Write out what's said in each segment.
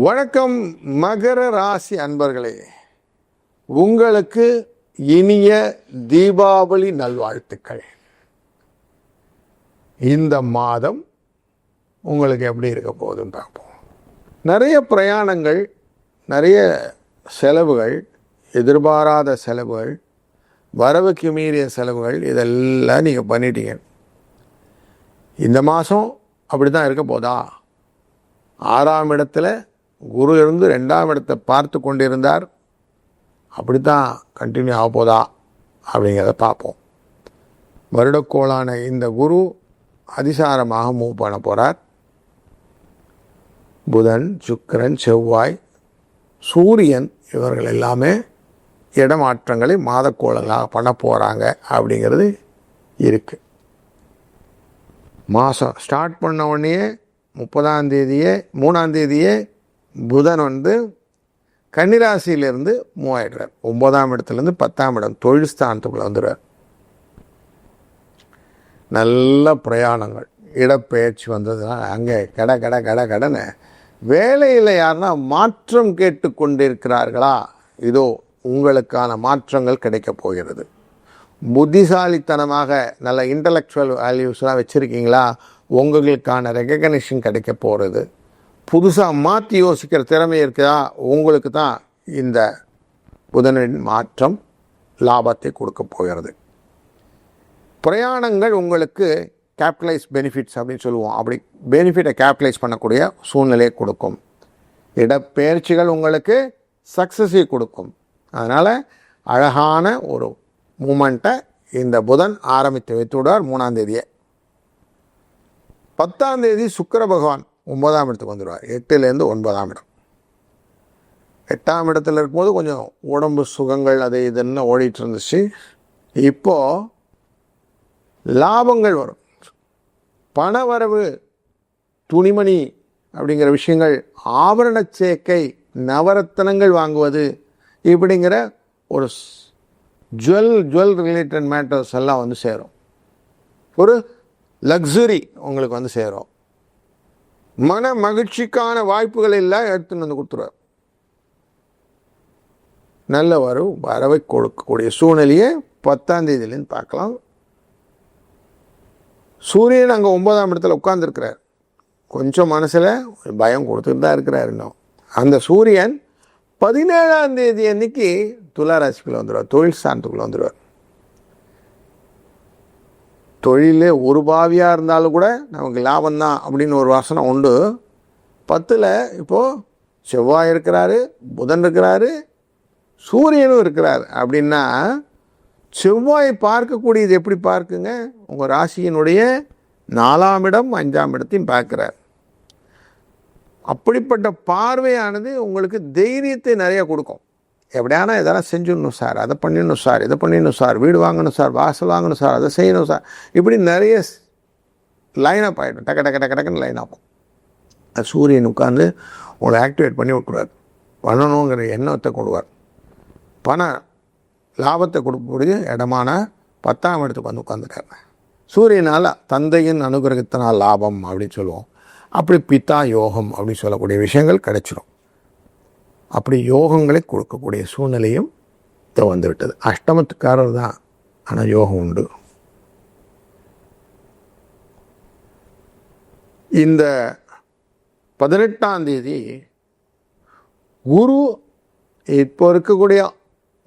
வணக்கம் மகர ராசி அன்பர்களே, உங்களுக்கு இனிய தீபாவளி நல்வாழ்த்துக்கள். இந்த மாதம் உங்களுக்கு எப்படி இருக்க போகுதுன்னு பார்ப்போம். நிறைய பிரயாணங்கள், நிறைய செலவுகள், எதிர்பாராத செலவுகள், வரவுக்கு மீறிய செலவுகள், இதெல்லாம் நீங்கள் பண்ணிட்டீங்க. இந்த மாதம் அப்படி தான் இருக்க போதா? 6ஆம் இடத்துல குரு இருந்து 2ஆம் இடத்தை பார்த்து கொண்டிருந்தார். அப்படி தான் கண்டினியூ ஆக போதா அப்படிங்கிறத பார்ப்போம். வருடக்கோளான இந்த குரு அதிசாரமாக மூவ் பண்ண போகிறார். புதன், சுக்கிரன், செவ்வாய், சூரியன் இவர்கள் எல்லாமே இடமாற்றங்களை மாதக்கோளாக பண்ண போகிறாங்க அப்படிங்கிறது இருக்குது. மாதம் ஸ்டார்ட் பண்ண உடனே 30ஆம் தேதியே 3ஆம் தேதியே புதன் கன்னிராசியிலிருந்து மூவ் ஆகிடுறார். 9ஆம் இடத்துலேருந்து 10ஆம் இடம் தொழில் ஸ்தானத்துக்குள்ளே வந்துடுறார். நல்ல பிரயாணங்கள், இடப்பெயர்ச்சி வந்ததுன்னா அங்கே கடன்னு வேலையில் யாருன்னா மாற்றம் கேட்டு கொண்டிருக்கிறார்களா? இதோ உங்களுக்கான மாற்றங்கள் கிடைக்கப் போகிறது. புத்திசாலித்தனமாக நல்ல இன்டலெக்சுவல் வேல்யூஸ்லாம் வச்சுருக்கீங்களா? உங்களுக்கான ரெகக்னிஷன் கிடைக்க போகிறது. புதுசாக மாற்றி யோசிக்கிற திறமை இருக்குதா? உங்களுக்கு தான் இந்த புதனின் மாற்றம் லாபத்தை கொடுக்க போகிறது. பிரயாணங்கள் உங்களுக்கு கேபிட்டலைஸ் பெனிஃபிட்ஸ் அப்படின்னு சொல்லுவோம். அப்படி பெனிஃபிட்டை கேபிட்டலைஸ் பண்ணக்கூடிய சூழ்நிலையை கொடுக்கும். இடப்பெயர்ச்சிகள் உங்களுக்கு சக்ஸஸை கொடுக்கும். அதனால் அழகான ஒரு மூமெண்ட்டை இந்த புதன் ஆரம்பித்து வைத்து விடுவார் 3ஆம் தேதியே. 10ஆம் தேதி சுக்கிர பகவான் 9ஆம் இடத்துக்கு வந்துடுவார். 8லேருந்து 9ஆம் இடம். 8ஆம் இடத்துல இருக்கும்போது கொஞ்சம் உடம்பு சுகங்கள் அது இதுன்னு ஓடிட்டு இருந்துச்சு. இப்போது லாபங்கள் வரும், பண வரவு, துணிமணி அப்படிங்கிற விஷயங்கள், ஆபரண சேர்க்கை, நவரத்தனங்கள் வாங்குவது, இப்படிங்கிற ஒரு ஜுவல் ரிலேட்டட் மேட்டர்ஸ் எல்லாம் சேரும். ஒரு லக்ஸுரி உங்களுக்கு சேரும். மன மகிழ்ச்சிக்கான வாய்ப்புகள் எல்லாம் எடுத்துன்னு கொடுத்துருவார். நல்ல வரவை கொடுக்கக்கூடிய சூழ்நிலையை 10ஆம் தேதியிலேருந்து பார்க்கலாம். சூரியன் அங்கே 9ஆம் இடத்துல உட்கார்ந்துருக்கிறார். கொஞ்சம் மனசில் பயம் கொடுத்துட்டு தான் இருக்கிறார். இன்னும் அந்த சூரியன் 17ஆம் தேதி அன்னைக்கு துலா ராசிக்குள்ளே வந்துடுவார். தொழில் ஸ்தானத்துக்குள்ளே வந்துடுவார். தொழிலே ஒரு பாவியாக இருந்தாலும் கூட நமக்கு லாபம்தான் அப்படின்னு ஒரு வாசனை உண்டு. 10ல் இப்போது செவ்வாய் இருக்கிறாரு, புதன் இருக்கிறாரு, சூரியனும் இருக்கிறார். அப்படின்னா செவ்வாய் பார்க்கக்கூடியது எப்படி பார்க்குங்க? உங்கள் ராசியினுடைய 4ஆம் இடம் 5ஆம் இடத்தையும் பார்க்குறார். அப்படிப்பட்ட பார்வையானது உங்களுக்கு தைரியத்தை நிறைய கொடுக்கும். எப்படியானா இதெல்லாம் செஞ்சிடணும் சார், அதை பண்ணிடணும் சார், இதை பண்ணிடணும் சார், வீடு வாங்கணும் சார், வாசல் வாங்கணும் சார், அதை செய்யணும் சார், இப்படி நிறைய லைனப் ஆகிடும். டக்குன்னு லைன் ஆகும். அது சூரியன் உட்காந்து உங்களை ஆக்டிவேட் பண்ணி விட்டுருவார். பண்ணணுங்கிற எண்ணத்தை கொடுவார். பண லாபத்தை கொடுக்கக்கூடிய இடமான 10ஆம் இடத்துக்கு உட்காந்துட்டார். சூரியனால் தந்தையின் அனுகிரகத்தினால் லாபம் அப்படின்னு சொல்லுவோம். அப்படி பித்தா யோகம் அப்படின்னு சொல்லக்கூடிய விஷயங்கள் கிடைச்சிடும். அப்படி யோகங்களை கொடுக்கக்கூடிய சூழ்நிலையும் வந்துவிட்டது. அஷ்டமத்துக்காரர் தான், ஆனால் யோகம் உண்டு. இந்த 18ஆம் தேதி குரு இப்போ இருக்கக்கூடிய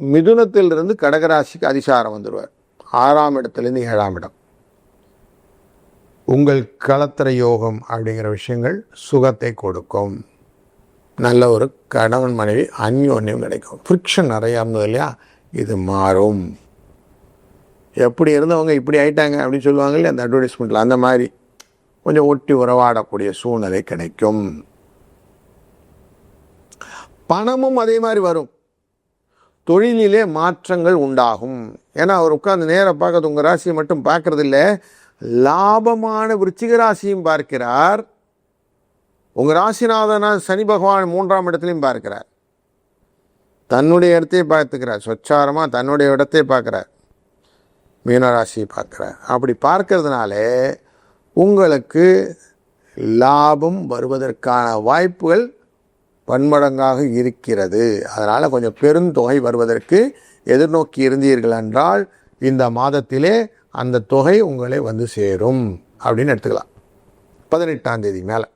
மிதுனத்திலிருந்து கடகராசிக்கு அதிசாரம் வந்துடுவார். 6ஆம் இடத்துலேருந்து 7ஆம் இடம். உங்கள் களத்திர யோகம் அப்படிங்கிற விஷயங்கள் சுகத்தை கொடுக்கும். நல்ல ஒரு கணவன் மனைவி அந்யோன்யம் கிடைக்கும். ஃப்ரிக்ஷன் நிறையா இருந்தது இல்லையா, இது மாறும். எப்படி இருந்தவங்க இப்படி ஆயிட்டாங்க அப்படின்னு சொல்லுவாங்க இல்லையா அந்த அட்வர்டைஸ்மெண்ட்டில், அந்த மாதிரி கொஞ்சம் ஒட்டி உறவாடக்கூடிய சூழ்நிலை கிடைக்கும். பணமும் அதே மாதிரி வரும். தொழிலிலே மாற்றங்கள் உண்டாகும். ஏன்னா அவர் உட்கார்ந்து நேராக பார்க்கறது உங்கள் ராசியை மட்டும் பார்க்கறது இல்லை, லாபமான விருச்சிக ராசியும் பார்க்கிறார். உங்கள் ராசிநாதனா சனி பகவான் 3ஆம் இடத்துலையும் பார்க்கிறார். தன்னுடைய இடத்தையே பார்த்துக்கிறார். சொச்சாரமாக தன்னுடைய இடத்தையே பார்க்குறார். மீனராசியை பார்க்குறார். அப்படி பார்க்கறதுனால உங்களுக்கு லாபம் வருவதற்கான வாய்ப்புகள் பன்மடங்காக இருக்கிறது. அதனால் கொஞ்சம் பெருந்தொகை வருவதற்கு எதிர்நோக்கி இருந்தீர்கள் என்றால் இந்த மாதத்திலே அந்த தொகை உங்களை வந்து சேரும் அப்படின்னு எடுத்துக்கலாம். 18ஆம் தேதி மேலே.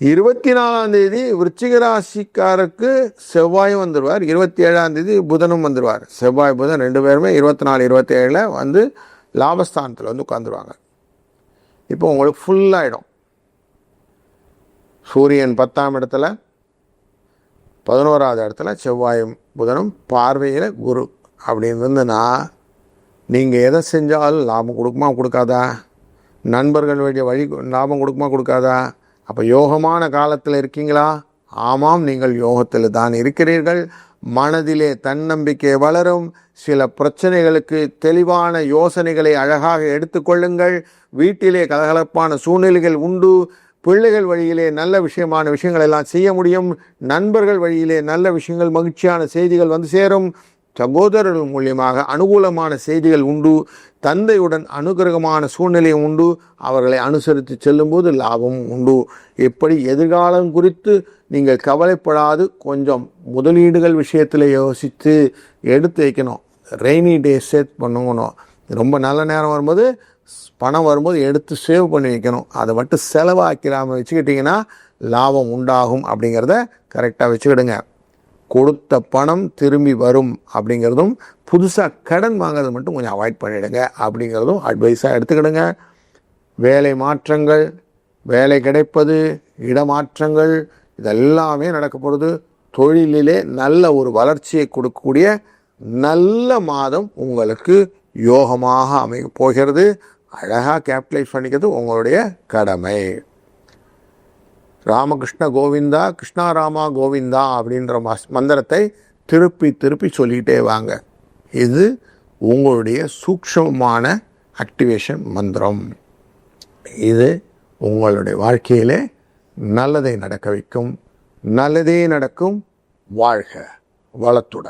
24ஆம் தேதி விருச்சிக ராசிக்காரருக்கு செவ்வாயும் வந்துடுவார். 27ஆம் தேதி புதனும் வந்துடுவார். செவ்வாய் புதன் 2 பேருமே 24 27 வந்து லாபஸ்தானத்தில் வந்து உட்காந்துருவாங்க. இப்போ உங்களுக்கு ஃபுல்லாகிடும். சூரியன் 10ஆம் இடத்துல, 11ஆவது இடத்துல செவ்வாயும் புதனும் பார்வையில் குரு அப்படின்னு இருந்துன்னா நீங்கள் எதை செஞ்சாலும் லாபம் கொடுக்குமா கொடுக்காதா? நண்பர்கள் வழி லாபம் கொடுக்குமா கொடுக்காதா? அப்போ யோகமான காலத்தில் இருக்கீங்களா? ஆமாம், நீங்கள் யோகத்தில் தான் இருக்கிறீர்கள். மனதிலே தன்னம்பிக்கை வளரும். சில பிரச்சனைகளுக்கு தெளிவான யோசனைகளை அழகாக எடுத்துக்கொள்ளுங்கள். வீட்டிலே கலகலப்பான சூழ்நிலைகள் உண்டு. பிள்ளைகள் வழியிலே நல்ல விஷயங்கள் எல்லாம் செய்ய முடியும். நண்பர்கள் வழியிலே நல்ல விஷயங்கள், மகிழ்ச்சியான செய்திகள் வந்து சேரும். சகோதரர்கள் மூலியமாக அனுகூலமான செய்திகள் உண்டு. தந்தையுடன் அனுகிரகமான சூழ்நிலை உண்டு. அவர்களை அனுசரித்து செல்லும்போது லாபம் உண்டு. எப்படி எதிர்காலம் குறித்து நீங்கள் கவலைப்படாது கொஞ்சம் முதலீடுகள் விஷயத்தில் யோசித்து எடுத்து வைக்கணும். ரெய்னி டே சேவ் பண்ணணும். ரொம்ப நல்ல நேரம் வரும்போது பணம் வரும்போது எடுத்து சேவ் பண்ணி வைக்கணும். அதை மட்டும் செலவாக்கிறாமல் வச்சுக்கிட்டிங்கன்னா லாபம் உண்டாகும். அப்படிங்கிறத கரெக்டாக வச்சுக்கிடுங்க. கொடுத்த பணம் திரும்பி வரும் அப்படிங்கிறதும், புதுசாக கடன் வாங்குறது மட்டும் கொஞ்சம் அவாய்ட் பண்ணிவிடுங்க அப்படிங்கிறதும் அட்வைஸாக எடுத்துக்கிடுங்க. வேலை மாற்றங்கள், வேலை கிடைப்பது, இடமாற்றங்கள் இதெல்லாமே நடக்க போகிறது. தொழிலிலே நல்ல ஒரு வளர்ச்சியை கொடுக்கக்கூடிய நல்ல மாதம் உங்களுக்கு யோகமாக அமைய போகிறது. அழகாக கேபிட்டலைஸ் பண்ணிக்கிறது உங்களுடைய கடமை. ராமகிருஷ்ண கோவிந்தா, கிருஷ்ணாராமா கோவிந்தா அப்படின்ற மந்திரத்தை திருப்பி திருப்பி சொல்லிக்கிட்டே வாங்க. இது உங்களுடைய சூக்ஷ்மமான ஆக்டிவேஷன் மந்திரம். இது உங்களுடைய வாழ்க்கையிலே நல்லதை நடக்க வைக்கும். நல்லதே நடக்கும். வாழ்க வளத்துடன்.